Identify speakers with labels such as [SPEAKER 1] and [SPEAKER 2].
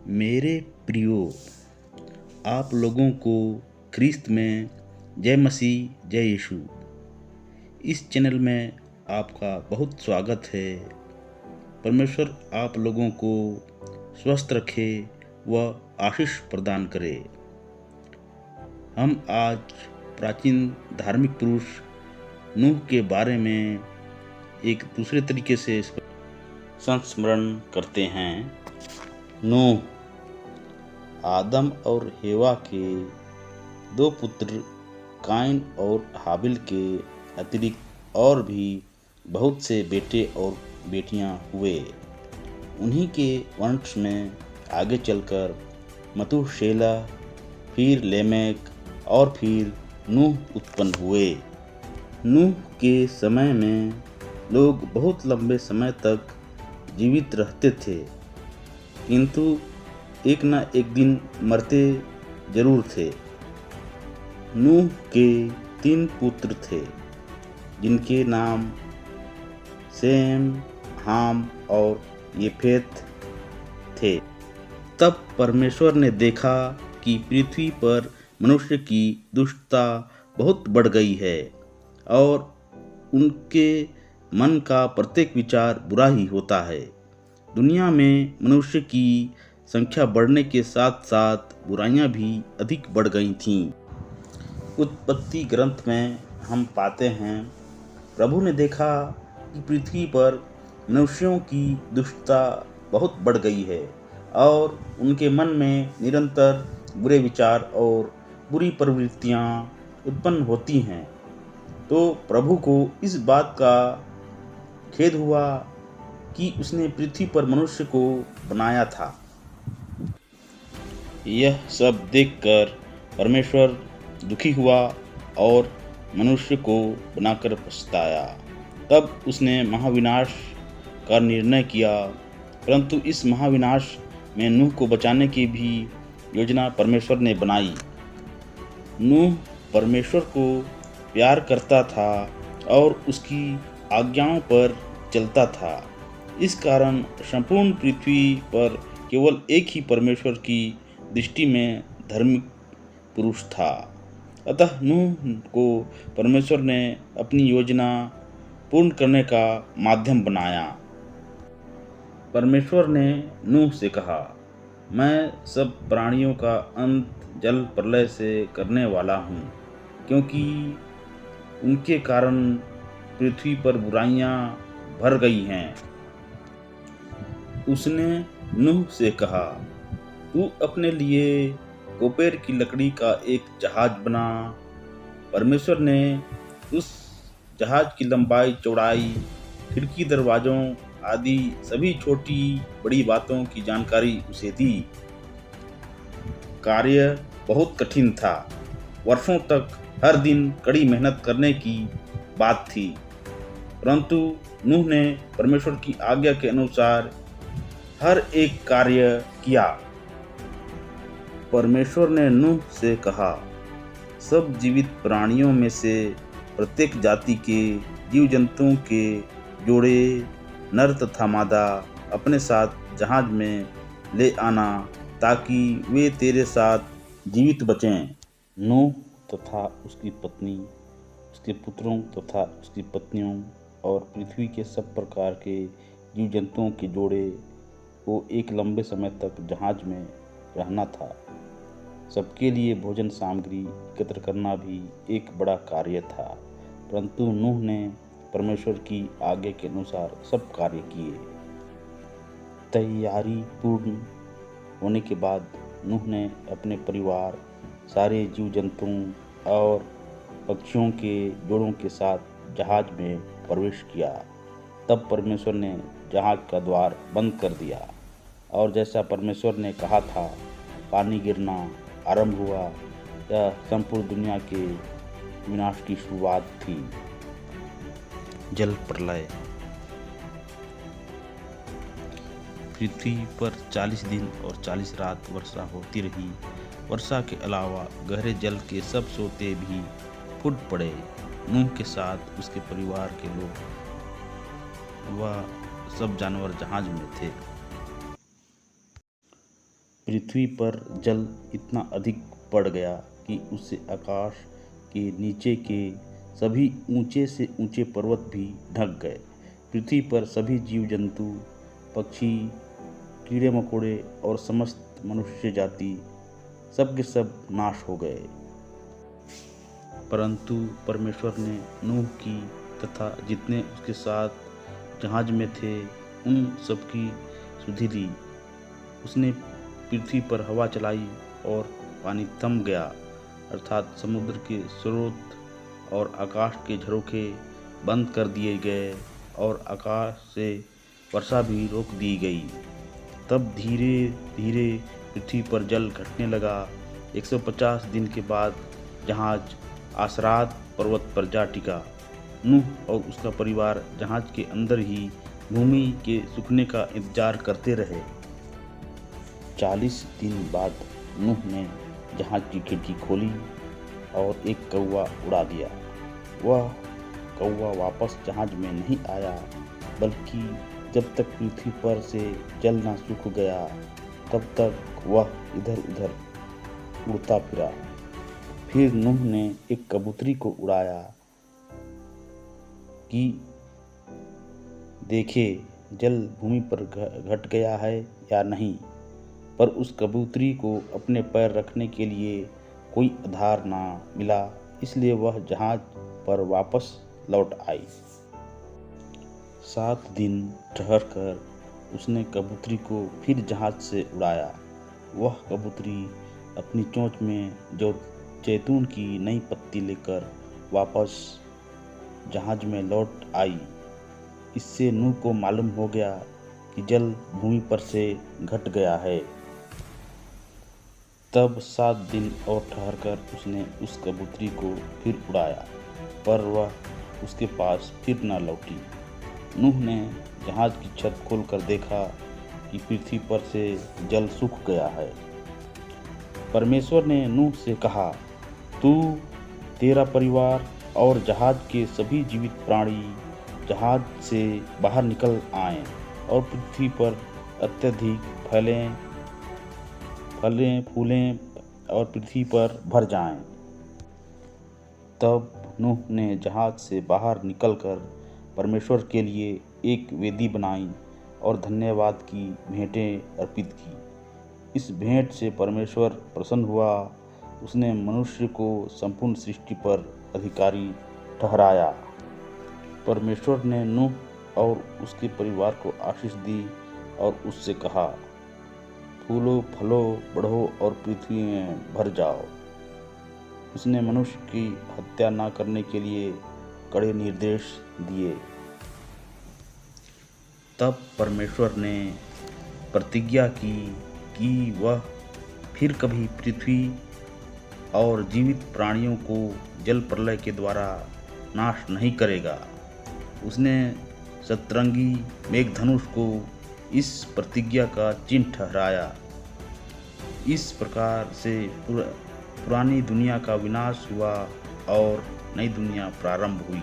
[SPEAKER 1] मेरे प्रियो, आप लोगों को ख्रीस्त में जय मसीह जय यीशु। इस चैनल में आपका बहुत स्वागत है। परमेश्वर आप लोगों को स्वस्थ रखे व आशीष प्रदान करे। हम आज प्राचीन धार्मिक पुरुष नूह के बारे में एक दूसरे तरीके से संस्मरण करते हैं। नूह आदम और हेवा के दो पुत्र काइन और हाबिल के अतिरिक्त और भी बहुत से बेटे और बेटियां हुए। उन्हीं के वंश में आगे चलकर मतूशेलह, फिर लेमेक और फिर नूह उत्पन्न हुए। नूह के समय में लोग बहुत लंबे समय तक जीवित रहते थे, किंतु एक न एक दिन मरते जरूर थे। नूह के 3 पुत्र थे, जिनके नाम सेम, हाम और येफेत थे। तब परमेश्वर ने देखा कि पृथ्वी पर मनुष्य की दुष्टता बहुत बढ़ गई है और उनके मन का प्रत्येक विचार बुरा ही होता है। दुनिया में मनुष्य की संख्या बढ़ने के साथ साथ बुराइयां भी अधिक बढ़ गई थीं। उत्पत्ति ग्रंथ में हम पाते हैं, प्रभु ने देखा कि पृथ्वी पर मनुष्यों की दुष्टता बहुत बढ़ गई है और उनके मन में निरंतर बुरे विचार और बुरी प्रवृत्तियां उत्पन्न होती हैं। तो प्रभु को इस बात का खेद हुआ कि उसने पृथ्वी पर मनुष्य को बनाया था। यह सब देखकर परमेश्वर दुखी हुआ और मनुष्य को बनाकर पछताया। तब उसने महाविनाश का निर्णय किया, परंतु इस महाविनाश में नूह को बचाने की भी योजना परमेश्वर ने बनाई। नूह परमेश्वर को प्यार करता था और उसकी आज्ञाओं पर चलता था। इस कारण संपूर्ण पृथ्वी पर केवल एक ही परमेश्वर की दृष्टि में धार्मिक पुरुष था। अतः नूह को परमेश्वर ने अपनी योजना पूर्ण करने का माध्यम बनाया। परमेश्वर ने नूह से कहा, मैं सब प्राणियों का अंत जल प्रलय से करने वाला हूँ, क्योंकि उनके कारण पृथ्वी पर बुराइयां भर गई हैं। उसने नूह से कहा, तू अपने लिए कोपेर की लकड़ी का एक जहाज बना। परमेश्वर ने उस जहाज की लंबाई, चौड़ाई, खिड़की, दरवाजों आदि सभी छोटी बड़ी बातों की जानकारी उसे दी। कार्य बहुत कठिन था। वर्षों तक हर दिन कड़ी मेहनत करने की बात थी, परंतु नूह ने परमेश्वर की आज्ञा के अनुसार हर एक कार्य किया। परमेश्वर ने नूह से कहा, सब जीवित प्राणियों में से प्रत्येक जाति के जीव जंतुओं के जोड़े, नर तथा मादा, अपने साथ जहाज में ले आना, ताकि वे तेरे साथ जीवित बचें। नूह तथा उसकी पत्नी, उसके पुत्रों तथा उसकी पत्नियों और पृथ्वी के सब प्रकार के जीव जंतुओं के जोड़े को एक लंबे समय तक जहाज में रहना था। सबके लिए भोजन सामग्री एकत्र करना भी एक बड़ा कार्य था, परंतु नूह ने परमेश्वर की आज्ञा के अनुसार सब कार्य किए। तैयारी पूर्ण होने के बाद नूह ने अपने परिवार, सारे जीव जंतुओं और पक्षियों के जोड़ों के साथ जहाज में प्रवेश किया। तब परमेश्वर ने जहाज का द्वार बंद कर दिया और जैसा परमेश्वर ने कहा था, पानी गिरना आरंभ हुआ। यह संपूर्ण दुनिया के विनाश की शुरुआत थी। जल प्रलय। पृथ्वी पर 40 दिन और 40 रात वर्षा होती रही। वर्षा के अलावा गहरे जल के सब सोते भी फूट पड़े। नूह के साथ उसके परिवार के लोग व सब जानवर जहाज में थे। पृथ्वी पर जल इतना अधिक बढ़ गया कि उससे आकाश के नीचे के सभी ऊंचे से ऊंचे पर्वत भी ढक गए। पृथ्वी पर सभी जीव जंतु, पक्षी, कीड़े मकोड़े और समस्त मनुष्य जाति सब के सब नाश हो गए। परंतु परमेश्वर ने नूह की तथा जितने उसके साथ जहाज में थे उन सब की सुधि ली। उसने पृथ्वी पर हवा चलाई और पानी थम गया, अर्थात समुद्र के स्रोत और आकाश के झरोखे बंद कर दिए गए और आकाश से वर्षा भी रोक दी गई। तब धीरे धीरे पृथ्वी पर जल घटने लगा। 150 दिन के बाद जहाज आसरात पर्वत पर जा टिका। नूह और उसका परिवार जहाज के अंदर ही भूमि के सूखने का इंतजार करते रहे। 40 दिन बाद नूह ने जहाज की खिड़की खोली और एक कौवा उड़ा दिया। वह कौवा वापस जहाज में नहीं आया, बल्कि जब तक पृथ्वी पर से जल न सूख गया तब तक वह इधर उधर उड़ता फिरा। फिर नूह ने एक कबूतरी को उड़ाया कि देखे जल भूमि पर घट गया है या नहीं, पर उस कबूतरी को अपने पैर रखने के लिए कोई आधार ना मिला, इसलिए वह जहाज पर वापस लौट आई। 7 दिन ठहरकर उसने कबूतरी को फिर जहाज से उड़ाया। वह कबूतरी अपनी चोंच में जो जैतून की नई पत्ती लेकर वापस जहाज में लौट आई। इससे नूह को मालूम हो गया कि जल भूमि पर से घट गया है। तब 7 दिन और ठहरकर उसने उस कबूतरी को फिर उड़ाया, पर वह उसके पास फिर न लौटी। नूह ने जहाज की छत खोलकर देखा कि पृथ्वी पर से जल सूख गया है। परमेश्वर ने नूह से कहा, तू, तेरा परिवार और जहाज के सभी जीवित प्राणी जहाज से बाहर निकल आएं और पृथ्वी पर अत्यधिक फलें फूलें और पृथ्वी पर भर जाएं। तब नूह ने जहाज से बाहर निकलकर परमेश्वर के लिए एक वेदी बनाई और धन्यवाद की भेंटें अर्पित की। इस भेंट से परमेश्वर प्रसन्न हुआ। उसने मनुष्य को संपूर्ण सृष्टि पर अधिकारी ठहराया। परमेश्वर ने नूह और उसके परिवार को आशीष दी और उससे कहा, फूलो, फलो, बढ़ो और पृथ्वी में भर जाओ। उसने मनुष्य की हत्या न करने के लिए कड़े निर्देश दिए। तब परमेश्वर ने प्रतिज्ञा की कि वह फिर कभी पृथ्वी और जीवित प्राणियों को जल प्रलय के द्वारा नाश नहीं करेगा। उसने सतरंगी मेघधनुष को इस प्रतिज्ञा का चिन्ह ठहराया। इस प्रकार से पुरानी दुनिया का विनाश हुआ और नई दुनिया प्रारंभ हुई।